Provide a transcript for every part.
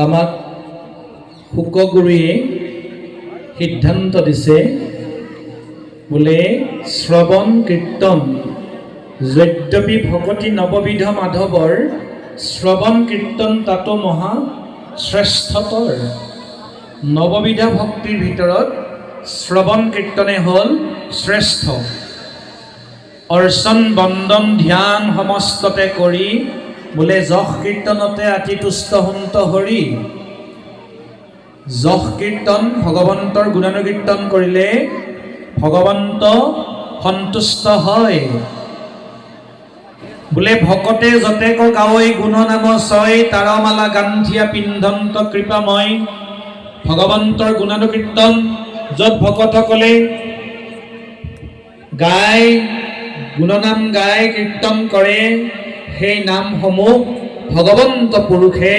আমাক শুকগুৰুয়ে সিদ্ধান্ত দিছে বোলে শ্ৰৱণ কীৰ্তন যদ্যপি ভকতি নৱবিধ মাধৱৰ শ্ৰৱণ কীৰ্তন তাতো মহা শ্ৰেষ্ঠতৰ। নৱবিধ ভক্তিৰ ভিতৰত শ্ৰৱণ কীৰ্তনে হ'ল শ্ৰেষ্ঠ। অৰ্চন বন্দন ধ্যান সমস্ততে কৰি বোলে যশ কীৰ্তনতে আতি তুষ্ট হুন্ত হৰি। যশ কীৰ্তন ভগৱন্তৰ গুণানুকীৰ্তন কৰিলে ভগৱন্ত সন্তুষ্ট হয়। বোলে ভকতে যতেক গাৱৈ গুণ নাম ছয় তাৰমালা গান্ধিয়া পিন্ধন্ত কৃপাময়। ভগৱন্তৰ গুণানুকীৰ্তন য'ত ভকতসকলে গাই গুণনাম গাই কীৰ্তন কৰে, সেই নামসমূহ ভগৱন্ত পুৰুষে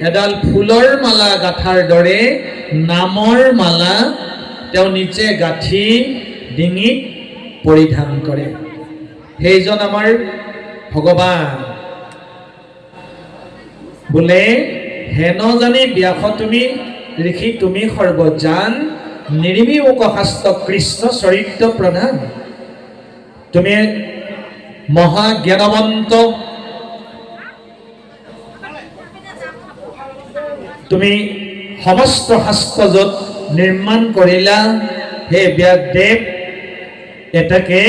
এডাল ফুলৰ মালা গাঁঠাৰ দৰে নামৰ মালা তেওঁ নিজে গাঁঠি ডিঙিত পৰিধান কৰে। সেইজন আমাৰ ভগৱান। বোলে হেন জানি ব্যাস তুমি ঋষি তুমি সৰ্বজান, নিৰিমি শাস্ত্ৰ কৃষ্ণ চৰিত্ৰ প্ৰধান। তুমি মহাজ্ঞানৱন্ত, তুমি সমস্ত শাস্ত্ৰ য'ত নিৰ্মাণ কৰিলা, হে ব্যাসদেৱ এটাকে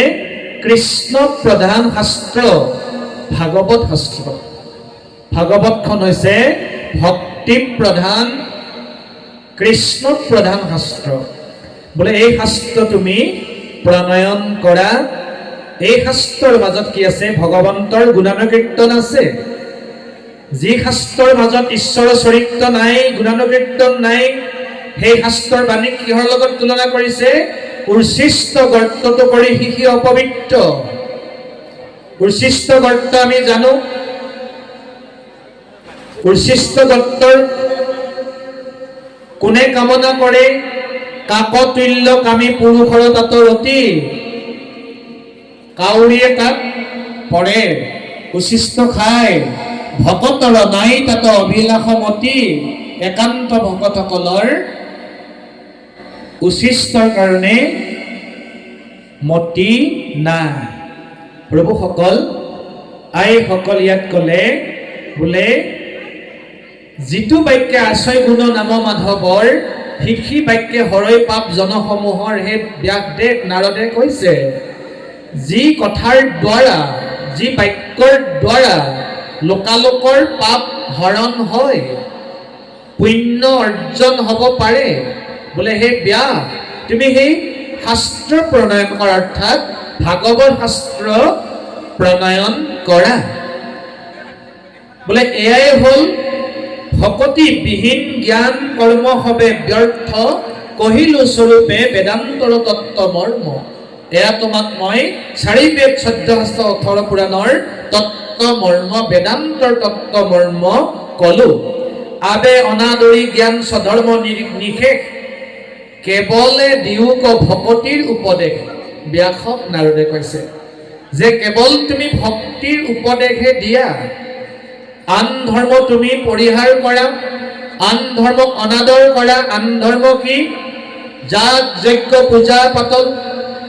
কৃষ্ণ প্ৰধান শাস্ত্ৰ ভাগৱত শাস্ত্ৰ। ভাগৱতখন হৈছে ভক্তি প্ৰধান কৃষ্ণ প্ৰধান শাস্ত্ৰ। বোলে এই শাস্ত্ৰ তুমি প্ৰণয়ন কৰা। এই শাস্ত্ৰৰ মাজত কি আছে? ভগৱন্তৰ গুণানুকীৰ্তন আছে। যি শাস্ত্ৰৰ মাজত ঈশ্বৰৰ চৰিত্ৰ নাই, গুণানুকীৰ্তন নাই, সেই শাস্ত্ৰৰ বাণীক কিহৰ লগত তুলনা কৰিছে? উচ্ছিষ্ট গৰ্তটো কৰি শিশি অপবিত্ৰ। উচ্ছিষ্ট গৰ্ত আমি জানো, উচ্ছিষ্ট গৰ্তৰ কোনে কামনা কৰে? কাকতুল্য কামী পুৰুষৰ তাত ৰতি। কাউৰীয়ে তাত পৰে, উচ্ছিষ্ট খায়, ভকতৰ নাই তাত অভিলাষমতি। একান্ত ভকতসকলৰ উচ্ছিষ্টৰ কাৰণে মতি নাই। প্ৰভুসকল, আইসকল ইয়াত ক'লে বোলে যিটো বাক্যে আশ্ৰয় গুণ নাম মাধৱৰ, শিশি বাক্যে হৰৈ পাপ জনসমূহৰ। হে ব্যাসদেৱ নাৰদে কৈছে, যি কথাৰ দ্বাৰা, যি বাক্যৰ দ্বাৰা লোকালোকৰ পাপ হৰণ হয়, পুণ্য অৰ্জন হ'ব পাৰে। বোলে হে ব্যাস তুমি সেই শাস্ত্ৰ প্ৰণয়ন কৰা, অৰ্থাৎ ভাগৱত শাস্ত্ৰ প্ৰণয়ন কৰা। বোলে এয়াই হ'ল ভকতি বিহীন জ্ঞান কৰ্ম হবে ব্যৰ্থ, কহিলো স্বৰূপে বেদান্তৰ তত্ত্ব মৰ্ম। এয়া তোমাক মই 4 বেদ 14 শাস্ত্ৰ 18 পুৰাণৰ তত্ত্ব মৰ্ম, বেদান্তৰ তত্ত্ব মৰ্ম কলো। আবে অনাদৰি জ্ঞান স্বধৰ্ম নিশেষ, কেৱলে দিওক ভকতিৰ উপদেশ। ব্যাসক নাৰদে কৈছে যে কেৱল তুমি ভক্তিৰ উপদেশহে দিয়া, আন ধৰ্ম তুমি পৰিহাৰ কৰা, আন ধৰ্মক অনাদৰ কৰা। আন ধৰ্ম কি? যাগ যজ্ঞ পূজা পাতল,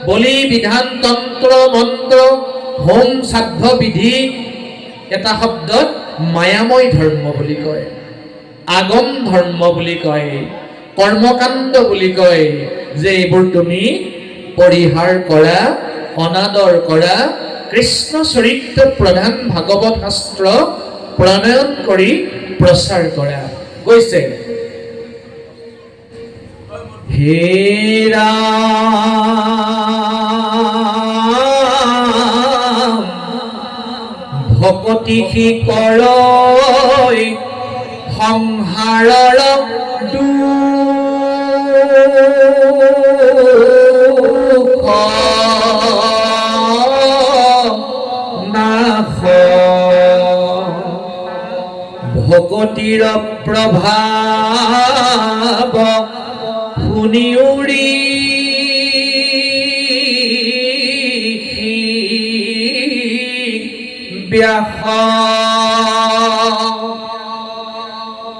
বলি বিধান তন্ত্ৰ মন্ত্ৰ, হোম শ্ৰাদ্ধ বিধি। এটা শব্দত মায়াময় ধৰ্ম বুলি কয়, আগম ধৰ্ম বুলি কয়, কৰ্মকাণ্ড বুলি কয়। যে এইবোৰ তুমি পৰিহাৰ কৰা, অনাদৰ কৰা, কৃষ্ণ চৰিত্ৰ প্ৰধান ভাগৱত শাস্ত্ৰ প্ৰণয়ন কৰি প্ৰচাৰ কৰা। কৈছে হে ৰাম ভকতি শিকৰৈ সংসাৰৰ দুখ নাশ, ভকতিৰ প্ৰভাৱ শুনি উৰি ব্যাস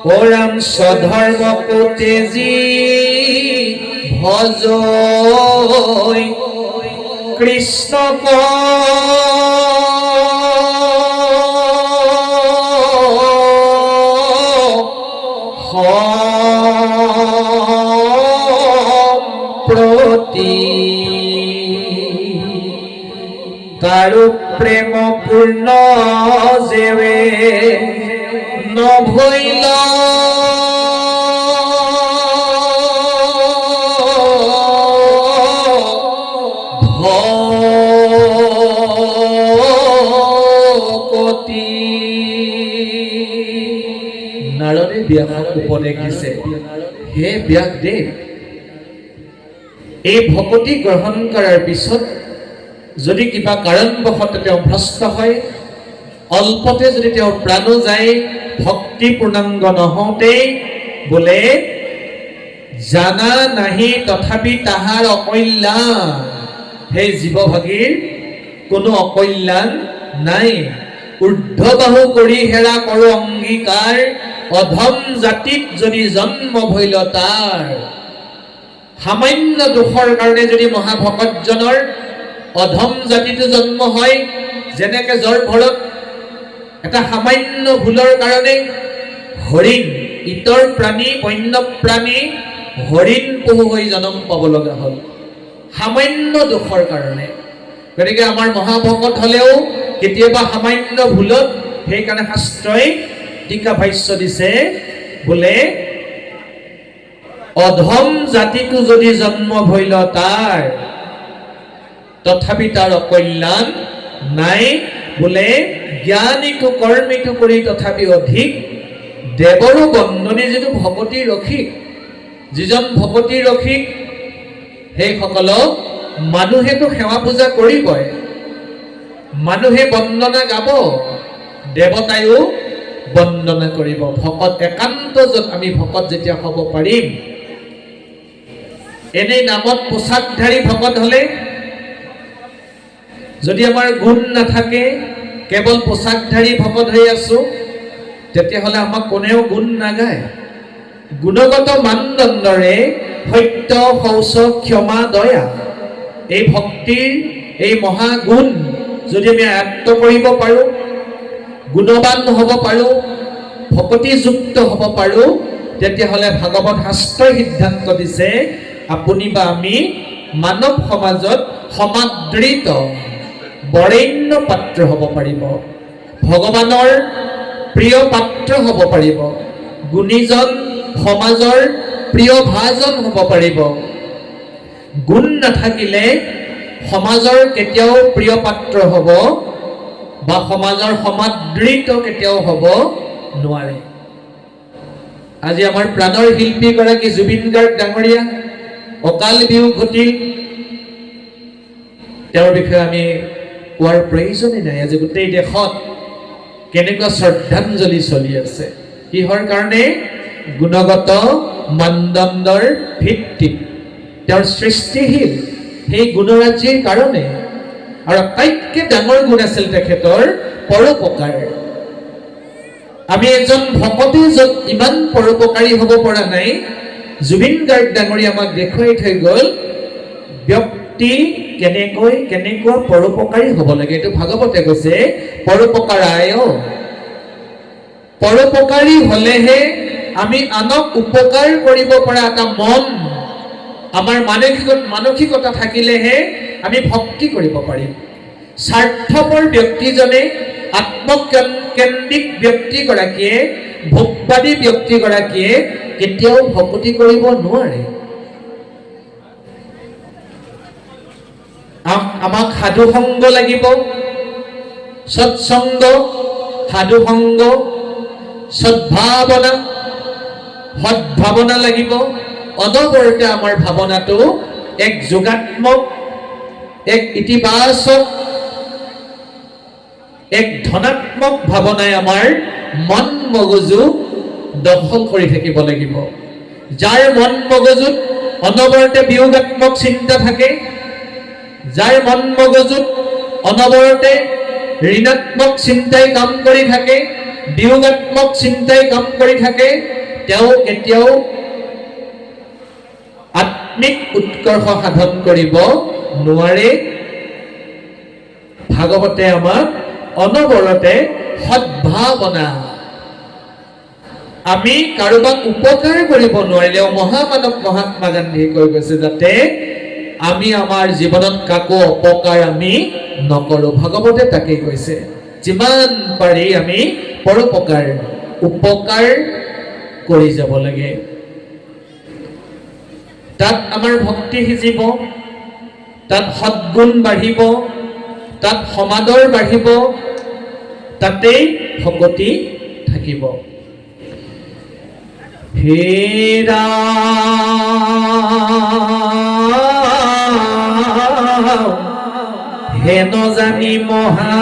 ও ৰাম স্বধৰ্মকো তেজি ভজ কৃষ্ণ প্ৰতি তাৰু প্ৰেম পূৰ্ণ যেবে নভইল ভকতি। নাৰদে ব্যাসক উপদেশ দিছে, হে ব্যাসদেৱ, এই ভকতি গ্ৰহণ কৰাৰ পিছত যদি কিবা কাৰণবশত তেওঁ ভ্ৰষ্ট হয়, অল্পতে যদি তেওঁৰ প্ৰাণো যায়, ভক্তি পূৰ্ণাংগ নহওঁতেই বোলে জানা নাহি তথাপি তাহাৰ অকল্যাণ। সেই জীৱভাগীৰ কোনো অকল্যাণ নাই। ঊৰ্ধ্ববাহু কৰি হেৰা কৰো অংগীকাৰ, অধম জাতিত যদি জন্ম ভৈল তাৰ। সামান্য দোষৰ কাৰণে যদি মহাভকতজনৰ অধম জাতিটো জন্ম হয়, যেনেকে জ্বৰ ভৰত এটা সামান্য ভুলৰ কাৰণে হৰিণ, ইতৰ প্ৰাণী বন্য প্ৰাণী হৰিণ পহু হৈ জন্ম পাব লগা হ'ল সামান্য দোষৰ কাৰণে। গতিকে আমাৰ মহাভকত হলেও কেতিয়াবা সামান্য ভুলত, সেইকাৰণে শাস্ত্ৰই টীকা ভাষ্য দিছে বোলে অধম জাতিটো যদি জন্ম ভৈল তাৰ, তথাপি তাৰ অকল্যাণ নাই। বোলে জ্ঞানীটো কৰ্মীটো কৰি তথাপি অধিক, দেৱৰো বন্দনী যিটো ভকতি ৰসিক, যিজন ভকতি ৰসিক সেইসকলক মানুহেতো সেৱা পূজা কৰিবই, মানুহে বন্দনা গাব, দেৱতায়ো বন্দনা কৰিব। ভকত একান্ত য'ত আমি ভকত যেতিয়া হ'ব পাৰিম, এনেই নামত পোচাকধাৰী ভকত হলে যদি আমাৰ গুণ নাথাকে, কেৱল পোচাকধাৰী ভকত হৈ আছো, তেতিয়াহ'লে আমাক কোনেও গুণ নাগায়। গুণগত মানদণ্ডৰে সত্য, শৌচ, ক্ষমা, দয়া, এই ভক্তিৰ এই মহাগুণ যদি আমি আয়ত্ত কৰিব পাৰোঁ, গুণৱান হ'ব পাৰোঁ, ভকতিযুক্ত হ'ব পাৰোঁ, তেতিয়াহ'লে ভাগৱত শাস্ত্ৰই সিদ্ধান্ত দিছে আপুনি বা আমি মানৱ সমাজত সমাদৃত বৰেণ্য পাত্ৰ হ'ব পাৰিব, ভগৱানৰ প্ৰিয় পাত্ৰ হ'ব পাৰিব, গুণীজন সমাজৰ প্ৰিয় ভাজন হ'ব পাৰিব। গুণ নাথাকিলে সমাজৰ কেতিয়াও প্ৰিয় পাত্ৰ হ'ব বা সমাজৰ সমাদৃত কেতিয়াও হ'ব নোৱাৰে। আজি আমাৰ প্ৰাণৰ শিল্পী গৰাকী জুবিন গাৰ্গ ডাঙৰীয়া অকাল বিয়োগ ঘটিল, তেওঁৰ বিষয়ে আমি কোৱাৰ প্ৰয়োজনেই নাই। আজি গোটেই দেশত কেনেকুৱা শ্ৰদ্ধাঞ্জলি চলি আছে, কিহৰ কাৰণে? গুণগত মানদণ্ডৰ ভিত্তিত তেওঁৰ সৃষ্টিশীল সেই গুণৰাজিৰ কাৰণে। আৰু আটাইতকৈ ডাঙৰ গুণ আছিল তেখেতৰ পৰোপকাৰ। আমি এজন ভকতে য'ত ইমান পৰোপকাৰী হ'ব পৰা নাই, জুবিন গাৰ্গ ডাঙৰীয়া আমাক দেখুৱাই থৈ গ'ল ব্যক্তি কেনেকুৱা পৰোপকাৰী হ'ব লাগে। এইটো ভাগৱতে কৈছে পৰোপকাৰায়। পৰোপকাৰী হলেহে আমি আনক উপকাৰ কৰিব পৰা এটা মন, আমাৰ মানসিকতা থাকিলেহে আমি ভক্তি কৰিব পাৰিম। স্বাৰ্থপৰ ব্যক্তিজনে, আত্মকেন্দ্ৰিক ব্যক্তিগৰাকীয়ে, ভোগবাদী ব্যক্তিগৰাকীয়ে কেতিয়াও ভক্তি কৰিব নোৱাৰে। আমাক সাধু সংগ লাগিব, সৎসংগ, সাধু সংগ, সদ্ভাৱনা, সদ্ভাৱনা লাগিব। অনবৰতে আমাৰ ভাৱনাটো এক যোগাত্মক, এক ইতিবাচক, এক ধনাত্মক ভাৱনাই আমাৰ মন মগজু দখল কৰি থাকিব লাগিব। যাৰ মন মগজুত অনবৰতে বিয়োগাত্মক চিন্তা থাকে, যাৰ মন মগজুত অনবৰতে ঋণাত্মক চিন্তাই কাম কৰি থাকে, বিয়োগাত্মক চিন্তাই কাম কৰি থাকে, তেওঁ কেতিয়াও আত্মিক উৎকৰ্ষ সাধন কৰিব নোৱাৰে। ভাগৱতে আমাক অনবৰতে সদ্ভাৱনা, আমি কাৰোবাক উপকাৰ কৰিব নোৱাৰিলেও মহামানৱ মহাত্মা গান্ধীয়ে কৈ গৈছে যাতে আমি আমাৰ জীৱনত কাকো অপকাৰ আমি নকৰোঁ। ভাগৱতে তাকেই কৈছে, যিমান পাৰি আমি পৰোপকাৰ উপকাৰ কৰি যাব লাগে। তাত আমাৰ ভক্তি সিজিব, তাত সদ্গুণ বাঢ়িব, তাত সমাদৰ বাঢ়িব, তাতেই ভকতি থাকিব। হে ৰাম হে নজানি মহা